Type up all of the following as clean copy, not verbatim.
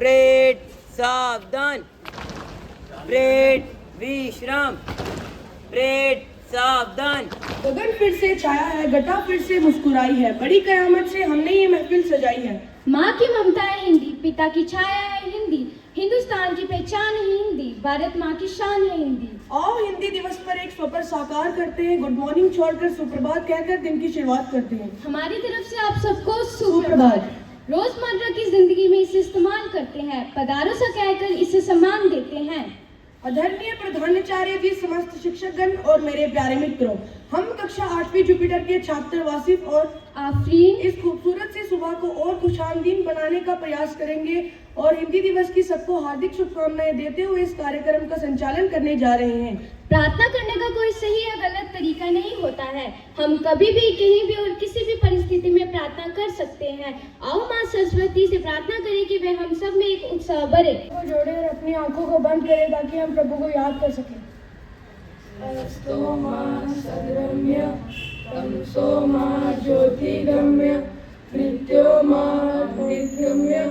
Parade सावधान, parade विश्राम, parade सावधान। गगन फिर से छाया है, घटा फिर से मुस्कुराई है, बड़ी कयामत से हमने ये महफिल सजाई है। माँ की ममता है हिंदी, पिता की छाया है हिंदी, हिंदुस्तान की पहचान है हिंदी, भारत माँ की शान है हिंदी। आओ हिंदी दिवस पर एक स्वप्न साकार करते हैं, गुड मॉर्निंग छोड़कर सुप्रभात कहकर दिन की शुरुआत करते हैं। हमारी तरफ से आप सबको सुप्रभात। रोजमर्रा की जिंदगी में इसे इस्तेमाल करते हैं, पधारो सा कहकर इसे सम्मान देते हैं। आदरणीय प्रधानाचार्य जी, समस्त शिक्षकगण और मेरे प्यारे मित्रों, हम कक्षा 8वीं जुपिटर के छात्र वासिफ और आफरीन इस खूबसूरत सी सुबह को और खुशामदीन बनाने का प्रयास करेंगे और हिंदी दिवस की सबको हार्दिक शुभकामनाएं देते हुए इस कार्यक्रम का संचालन करने जा रहे हैं। प्रार्थना करने का कोई सही या गलत तरीका नहीं होता है, हम कभी भी कहीं भी और किसी भी परिस्थिति में प्रार्थना कर सकते हैं। आओ माँ सरस्वती से प्रार्थना करें कि वे हम सब में एक उत्साह भरे। को जोड़े और अपनी आंखों को बंद करें ताकि हम प्रभु को याद कर सकें। अस्तो मां सद्रम्य, तमसो मां ज्योतिगम्य, मृत्यो मां नित्यगम्य,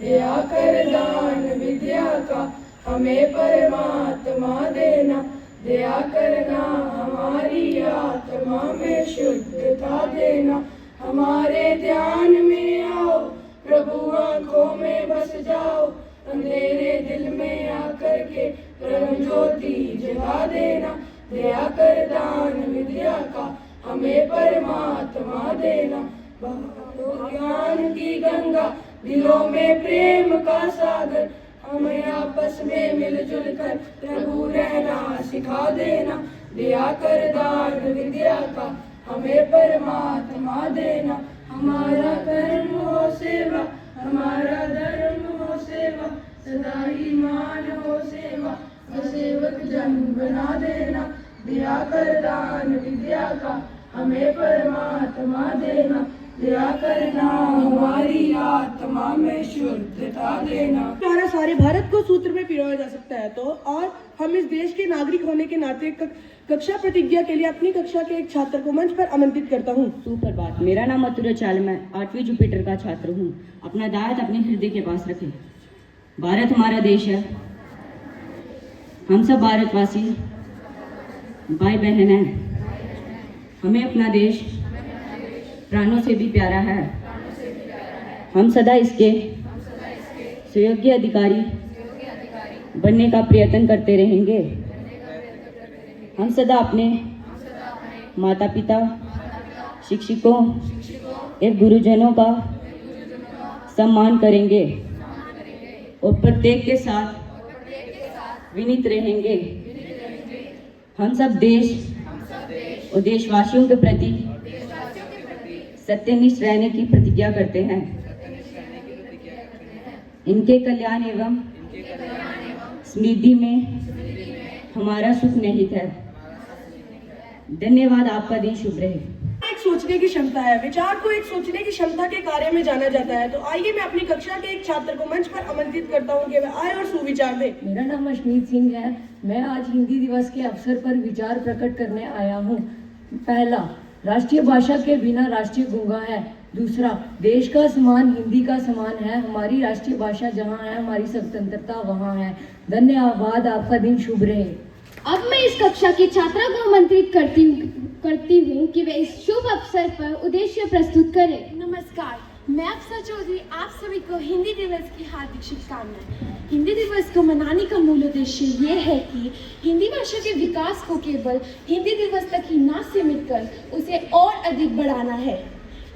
दया कर दान विद्या का हमें परमात्मा देना, दया करना हमारी आत्मा में शुद्धता देना, हमारे ध्यान में आओ प्रभु, आंखों में बस जाओ, अंधेरे दिल में आकर के परम ज्योति जगा देना, दया कर दान विद्या का हमें परमात्मा देना, ज्ञान की गंगा दिलों में प्रेम का सागर, हमें आपस में मिलजुल कर प्रभु रहना सिखा देना, दया कर दान विद्या का हमें परमात्मा देना, हमारा कर्म हो सेवा, हमारा धर्म हो सेवा, सदा ईमान हो सेवा, सेवक जन बना देना, दया कर दान विद्या का हमें परमात्मा देना, दया करना हमारी आत्मा में शुद्धता देना। हमारा सारे भारत को सूत्र में पिरोया जा सकता है, तो और हम इस देश के नागरिक होने के नाते कक्षा प्रतिज्ञा के लिए अपनी कक्षा के एक छात्र को मंच पर आमंत्रित करता हूँ। सुप्रभात, मेरा नाम अतुल चाल, मैं 8वीं जुपिटर का छात्र हूँ। अपना दायित्व अपने हृदय के पास रखें। भारत हमारा देश है, हम सब भारतवासी भाई बहन हैं, हमें अपना देश प्राणों से भी प्यारा है, हम सदा इसके सुयोग्य अधिकारी बनने का प्रयत्न करते रहेंगे। हम सदा अपने माता पिता, शिक्षकों एवं गुरुजनों का सम्मान करेंगे और प्रत्येक के साथ विनीत रहेंगे। हम सब देश और देशवासियों के प्रति सत्यनिष्ठ रहने की प्रतिज्ञा करते हैं। इनके कल्याण एवं समृद्धि में हमारा सुख निहित है। धन्यवाद, आपका दिन शुभ रहे। एक सोचने की क्षमता है, विचार को एक सोचने की क्षमता के कार्य में जाना जाता है। तो आइए मैं अपनी कक्षा के एक छात्र को मंच पर आमंत्रित करता हूँ कि वह आए और सुविचार दे। मेरा नाम अश्मीत सिंह है। मैं आज हिंदी दिवस के अवसर पर विचार प्रकट करने आया हूँ। पहला, राष्ट्रीय भाषा के बिना राष्ट्रीय गूंगा है। दूसरा, देश का सम्मान हिंदी का समान है। हमारी राष्ट्रीय भाषा जहाँ है, हमारी स्वतंत्रता वहाँ है। धन्यवाद, आपका दिन शुभ रहे। अब मैं इस कक्षा की छात्रा को आमंत्रित करती हूँ कि वे इस शुभ अवसर पर उद्देश्य प्रस्तुत करें। नमस्कार, मैं अफसा चौधरी आप सभी को हिंदी दिवस की हार्दिक शुभकामनाएं। हिंदी दिवस को मनाने का मूल उद्देश्य ये है कि हिंदी भाषा के विकास को केवल हिंदी दिवस तक ही ना सीमित कर उसे और अधिक बढ़ाना है।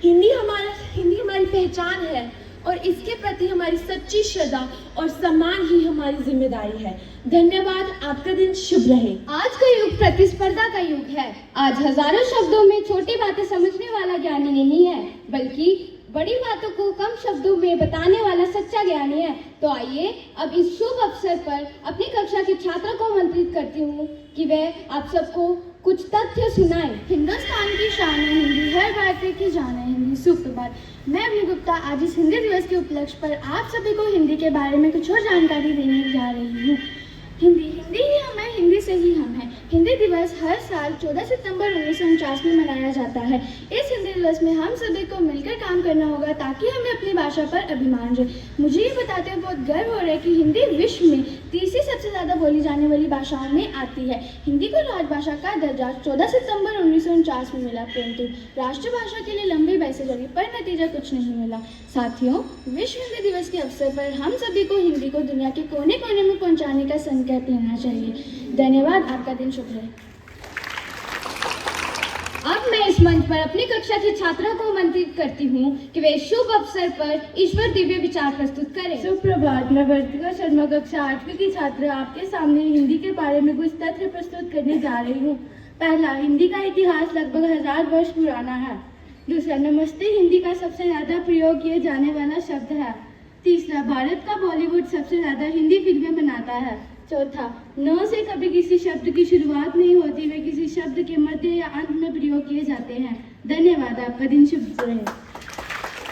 हिंदी हमारी पहचान है और इसके प्रति हमारी सच्ची श्रद्धा और सम्मान ही हमारी जिम्मेदारी है। धन्यवाद, आपका दिन शुभ रहे। आज का युग प्रतिस्पर्धा का युग है। आज हजारों शब्दों में छोटी बातें समझने वाला ज्ञानी नहीं है, बल्कि बड़ी बातों को कम शब्दों में बताने वाला सच्चा ज्ञानी है। तो आइए अब इस शुभ अवसर पर अपनी कक्षा के छात्रों को आमंत्रित करती हूँ कि वह आप सबको कुछ तथ्य सुनाएं। हिंदुस्तान की शान है हिंदी, हर भारतीय की जान है हिंदी। सुप्रभात, मैं अवनी गुप्ता आज इस हिंदी दिवस के उपलक्ष्य पर आप सभी को हिंदी के बारे में कुछ और जानकारी देने जा रही हूँ। हिंदी हिंदी ही हम है, हिंदी से ही हम हैं। हिंदी दिवस हर साल 14 सितंबर 1949 में मनाया जाता है। इस हिंदी दिवस में हम सभी को मिलकर काम करना होगा ताकि हमें अपनी भाषा पर अभिमान रहे। मुझे ये बताते हुए बहुत गर्व हो रहा है कि हिंदी विश्व में तीसरी सबसे ज़्यादा बोली जाने वाली भाषाओं में आती है। हिंदी को राजभाषा का दर्जा 14 सितंबर 1949 में मिला, परंतु राष्ट्रभाषा के लिए लंबी बहसें चली पर नतीजा कुछ नहीं मिला। साथियों, विश्व हिंदी दिवस के अवसर पर हम सभी को हिंदी को दुनिया के कोने कोने में पहुंचाने का संकल्प लेना चाहिए। धन्यवाद। आपका दिन शुभ रहे। अब मैं इस मंच पर अपनी कक्षा की छात्रा को आमंत्रित करती हूँ कि वे शुभ अवसर पर ईश्वर दिव्य विचार प्रस्तुत करें। सुप्रभात। मैं वर्तिका शर्मा कक्षा 8वीं की छात्र आपके सामने हिंदी के बारे में कुछ तथ्य प्रस्तुत करने जा रही हूँ। पहला, हिंदी का इतिहास लगभग 1000 वर्ष पुराना है। दूसरा, नमस्ते हिंदी का सबसे ज़्यादा प्रयोग किए जाने वाला शब्द है। तीसरा, भारत का बॉलीवुड सबसे ज़्यादा हिंदी फिल्में बनाता है। चौथा, न से कभी किसी शब्द की शुरुआत नहीं होती, वे किसी शब्द के मध्य या अंत में प्रयोग किए जाते हैं। धन्यवाद। आपका दिन शुभ रहे।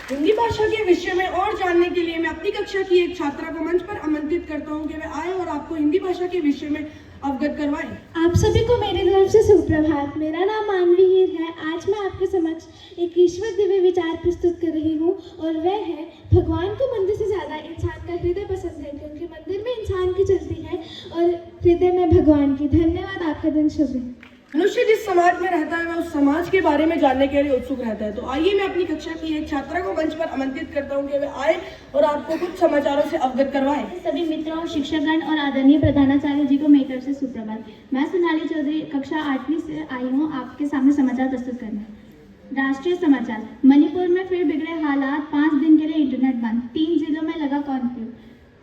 हिंदी भाषा के विषय में और जानने के लिए मैं अपनी कक्षा की एक छात्रा को मंच पर आमंत्रित करता हूं कि वे आए और आपको हिंदी भाषा के विषय में अवगत करवाएं। आप सभी को मेरी तरफ से सुप्रभात। मेरा नाम मानवी हीर है। आज मैं आपके समक्ष एक ईश्वर दिव्य विचार प्रस्तुत कर रही हूँ और वह है, भगवान को मंदिर से ज़्यादा इंसान का हृदय पसंद है, क्योंकि मंदिर में इंसान की चलती है और हृदय में भगवान की। धन्यवाद। आपका दिन शुभ रहे। मनुष्य जिस समाज में रहता है वह उस समाज के बारे में जानने के लिए उत्सुक रहता है। तो आइए मैं अपनी कक्षा की एक छात्रा को मंच पर आमंत्रित करता हूं कि वे आए और आपको कुछ समाचारों से अवगत करवाएं। सभी मित्रों, शिक्षकगण और आदरणीय प्रधानाचार्य जी को मेरी तरफ से सुप्रभात। मैं सोनाली चौधरी कक्षा 8वीं से आई हूँ आपके सामने समाचार प्रस्तुत करने। राष्ट्रीय समाचार। मणिपुर में फिर बिगड़े हालात, 5 दिन के लिए इंटरनेट बंद, 3 जिलों में लगा कर्फ्यू।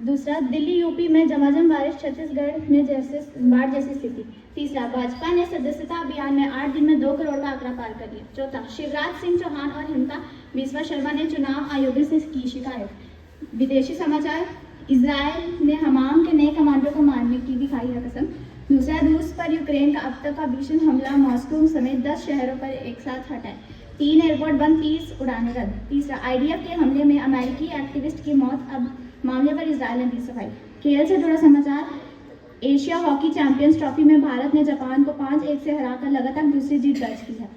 दूसरा, दिल्ली यूपी में झमाझम बारिश, छत्तीसगढ़ में बाढ़ जैसी स्थिति। तीसरा, भाजपा ने सदस्यता अभियान में 8 दिन में 2 करोड़ का आंकड़ा पार कर लिया। चौथा, शिवराज सिंह चौहान और हिमंता बिस्वा शर्मा ने चुनाव आयोग से की शिकायत। विदेशी समाचार। इजरायल ने हमाम के नए कमांडर को मारने की दिखाई है कसम। दूसरा, रूस पर यूक्रेन का अब तक का भीषण हमला, मॉस्को समेत 10 शहरों पर एक साथ हटाए। 3 एयरपोर्ट बंद, 30 उड़ानें रद्द। तीसरा, IDF के हमले में अमेरिकी एक्टिविस्ट की मौत, अब मामले पर इजरायल ने दी सफाई। खेल से जुड़ा समाचार। एशिया हॉकी चैंपियंस ट्रॉफी में भारत ने जापान को 5-1 से हराकर लगातार दूसरी जीत दर्ज की है।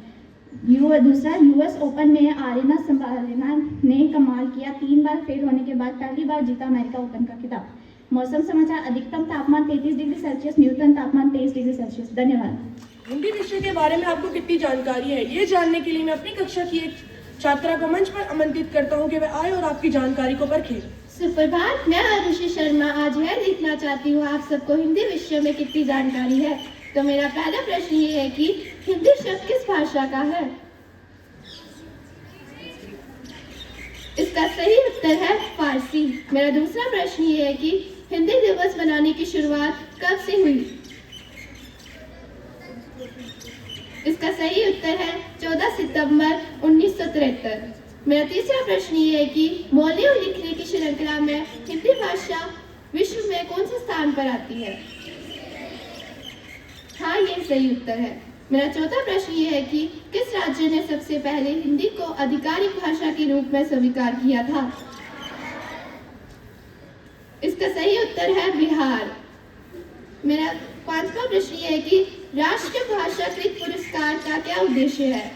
दूसरा, US ओपन में आरीना संभालना ने कमाल किया, 3 बार फेल होने के बाद पहली बार जीता अमेरिका ओपन का खिताब। मौसम समाचार। अधिकतम तापमान 33 डिग्री सेल्सियस, न्यूनतम तापमान 23 डिग्री सेल्सियस। धन्यवाद। हिंदी विषय के बारे में आपको कितनी जानकारी है, ये जानने के लिए मैं अपनी कक्षा की एक छात्रा को मंच पर आमंत्रित करता हूँ कि वे आए और आपकी जानकारी को परखें। सुप्रभात। मैं आरुषि शर्मा आज यह देखना चाहती हूँ आप सबको हिंदी विषय में कितनी जानकारी है। तो मेरा पहला प्रश्न ये है कि हिंदी शब्द किस भाषा का है? इसका सही उत्तर है फारसी। मेरा दूसरा प्रश्न ये है कि हिंदी दिवस मनाने की शुरुआत कब से हुई? इसका सही उत्तर है 14 सितंबर 1973। मेरा तीसरा प्रश्न ये है कि बोलने और लिखने की श्रृंखला में हिंदी भाषा विश्व में कौन से स्थान पर आती है? हाँ, ये सही उत्तर है। मेरा चौथा प्रश्न ये है कि किस राज्य ने सबसे पहले हिंदी को आधिकारिक भाषा के रूप में स्वीकार किया था? इसका सही उत्तर है बिहार। मेरा पांचवा प्रश्न ये है कि राष्ट्रीय भाषा कृत पुरस्कार का क्या उद्देश्य है?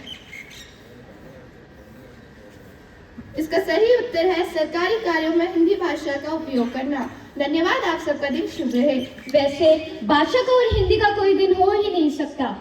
इसका सही उत्तर है सरकारी कार्यों में हिंदी भाषा का उपयोग करना। धन्यवाद। आप सबका दिन शुभ रहे। वैसे भाषा का और हिंदी का कोई दिन हो ही नहीं सकता।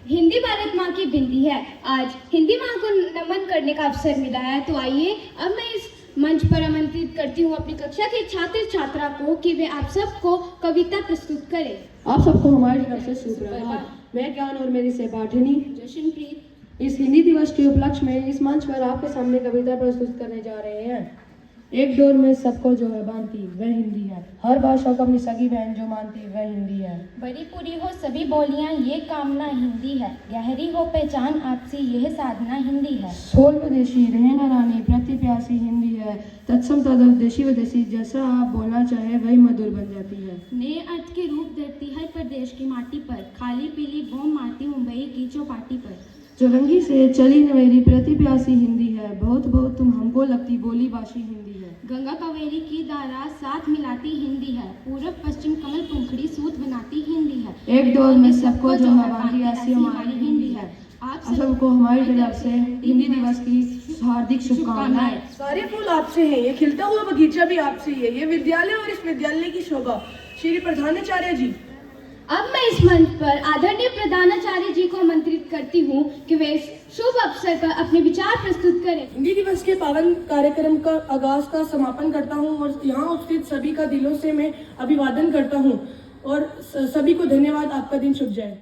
हिंदी भारत माँ की बिंदी है। आज हिंदी माँ को नमन करने का अवसर मिला है, तो आइए अब मैं इस मंच पर आमंत्रित करती हूँ अपनी कक्षा के छात्र छात्रा को कि वे आप सबको कविता प्रस्तुत करें। आप सबको हमारी तरफ से सुप्रभात। मैं ज्ञान और मेरी सहपाठिनी जशनप्रीत इस हिंदी दिवस के उपलक्ष्य में इस मंच पर आपके सामने कविता प्रस्तुत करने जा रहे हैं। एक डोर में सबको जो है बांधती वह हिंदी है, हर भाषा को अपनी सगी बहन जो मानती वह हिंदी है। बड़ी पूरी हो सभी बोलियां ये कामना हिंदी है, गहरी हो पहचान आपसी यह साधना हिंदी है। सोल विदेशी रहे न रानी प्रति प्यासी हिंदी है, तत्सम तदफ देशी विदेशी जैसा आप बोलना चाहे वही मधुर बन जाती है। नए अर्थ के रूप धरती हर प्रदेश की माटी पर, खाली पीली बूम मारती मुंबई की चौपाटी पर। चौरंगी से चली नवेरी प्रति प्यासी हिंदी है, बहुत बहुत तुम हमको लगती बोली भाषी हिंदी है। गंगा कावेरी की धारा साथ मिलाती हिंदी है। पूर्व पश्चिम कमल पंखुड़ी सूत बनाती हिंदी है। एक दौर में सबको जो है बाकी ऐसी हमारी हिंदी है। आप सबको हमारी तरफ से हिंदी दिवस की हार्दिक शुभकामनाएं। सारे फूल आपसे हैं, ये खिलता हुआ बगीचा भी आपसे ही है, ये विद्यालय और इस विद्यालय की शोभा। श्री प्रधानाचार्य जी, अब मैं इस मंच पर आदरणीय प्रधानाचार्य जी को आमंत्रित करती हूँ कि वे इस शुभ अवसर पर अपने विचार प्रस्तुत करें। हिंदी दिवस के पावन कार्यक्रम का आगाज का समापन करता हूँ और यहाँ उपस्थित सभी का दिलों से मैं अभिवादन करता हूँ और सभी को धन्यवाद। आपका दिन शुभ जाए।